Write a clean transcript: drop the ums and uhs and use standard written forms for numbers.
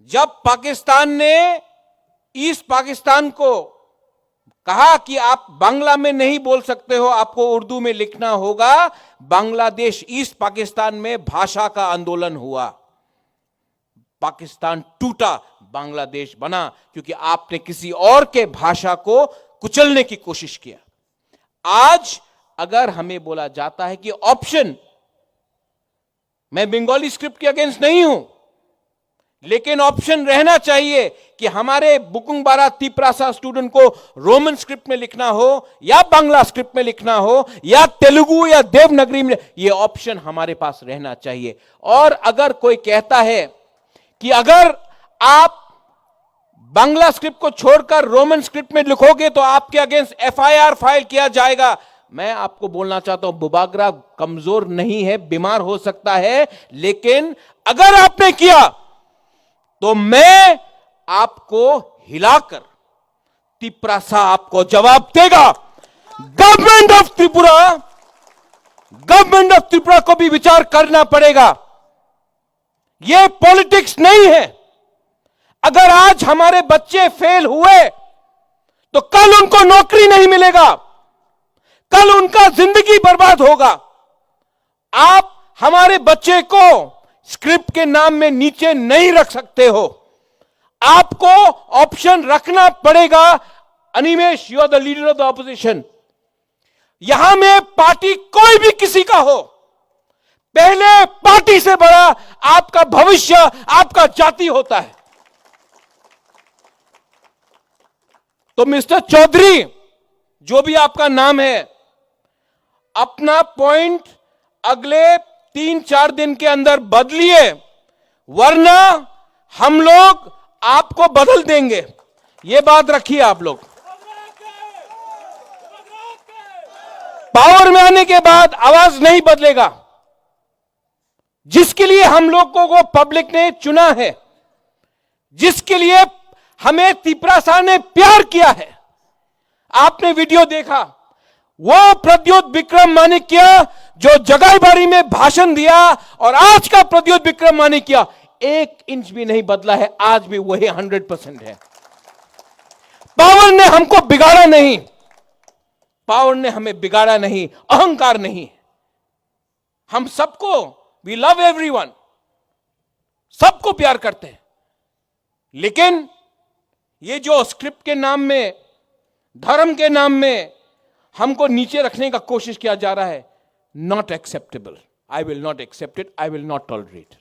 जब पाकिस्तान ने ईस्ट पाकिस्तान को कहा कि आप बांग्ला में नहीं बोल सकते हो, आपको उर्दू में लिखना होगा, बांग्लादेश ईस्ट पाकिस्तान में भाषा का आंदोलन हुआ। पाकिस्तान टूटा, बांग्लादेश बना, क्योंकि आपने किसी और के भाषा को कुचलने की कोशिश किया। आज अगर हमें बोला जाता है कि ऑप्शन, मैं बंगाली स्क्रिप्ट के अगेंस्ट नहीं हूं, लेकिन ऑप्शन रहना चाहिए कि हमारे बुकुंगबारा तिप्रासा स्टूडेंट को रोमन स्क्रिप्ट में लिखना हो या बांग्ला स्क्रिप्ट में लिखना हो या तेलुगु या देवनागरी में, यह ऑप्शन हमारे पास रहना चाहिए। और अगर कोई कहता है कि अगर आप बांग्ला स्क्रिप्ट को छोड़कर रोमन स्क्रिप्ट में लिखोगे तो आपके अगेंस्ट एफआईआर फाइल किया जाएगा, मैं आपको बोलना चाहता हूं, बुबागरा कमजोर नहीं है, बीमार हो सकता है, लेकिन अगर आपने किया तो मैं आपको हिलाकर तिप्रासा आपको जवाब देगा। गवर्नमेंट ऑफ त्रिपुरा को भी विचार करना पड़ेगा। यह पॉलिटिक्स नहीं है। अगर आज हमारे बच्चे फेल हुए तो कल उनको नौकरी नहीं मिलेगा, कल उनका जिंदगी बर्बाद होगा। आप हमारे बच्चे को स्क्रिप्ट के नाम में नीचे नहीं रख सकते हो, आपको ऑप्शन रखना पड़ेगा। Animesh, you are the leader of the opposition. यहां में पार्टी कोई भी किसी का हो, पहले पार्टी से बड़ा आपका भविष्य, आपका जाति होता है। तो मिस्टर चौधरी, जो भी आपका नाम है, अपना पॉइंट अगले 3-4 दिन के अंदर बदलिए, वरना हम लोग आपको बदल देंगे। यह बात रखिए आप लोग। पावर में आने के बाद आवाज नहीं बदलेगा। जिसके लिए हम लोगों को पब्लिक ने चुना है, जिसके लिए हमें तिप्रासा ने प्यार किया है, आपने वीडियो देखा, वो प्रद्योत विक्रम माणिक्य जो जगाईबारी में भाषण दिया और आज का प्रद्योत विक्रम माणिक्य 1 इंच भी नहीं बदला है, आज भी वही 100% है। पावर ने हमको बिगाड़ा नहीं, पावर ने हमें बिगाड़ा नहीं, अहंकार नहीं। हम सबको, वी लव एवरीवन, सबको प्यार करते हैं, लेकिन ये जो स्क्रिप्ट के नाम में, धर्म के नाम में हमको नीचे रखने का कोशिश किया जा रहा है, not acceptable. I will not accept it, I will not tolerate.